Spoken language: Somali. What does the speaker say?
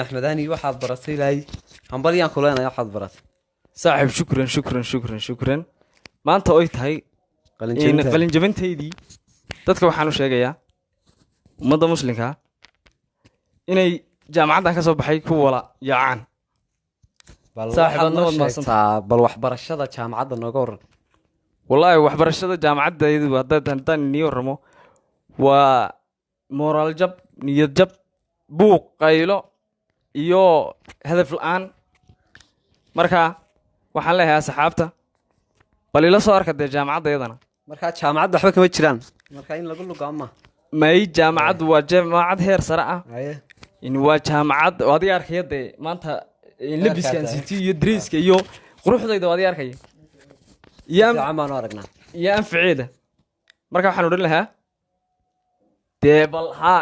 axmedani waxaad baratay ilaahay hambalyaan ku leenahay waxaad baratay saaxiib shukran maanta oy tahay qalin jabintaydii dadka waxaan u sheegayaa ummadda muslimka inay jaamacaddan ka soo baxay ku wala yaacaan bal waxbarashada jaamacadda nooga waran wallaahi waxbarashada jaamacaddaydu haddaan nii warramo waa moraal jab niyad jab buuq qaylo iyo hadaf la-aan marka waxaan leeyahay asxaabta bal ila soo arka dee jaamacaddayadana markaa jaamacadda waxba kama jiraan marka in lagu lugaa ma may jaamacaddu waa jaamacad heer sare ah in waa jaamacad adiga arkaya dee maanta labiskan city iyo dresska iyo quruxdayda adiga arkaya iyo anfaceeda marka waxaan odhan lahaa dee bal ha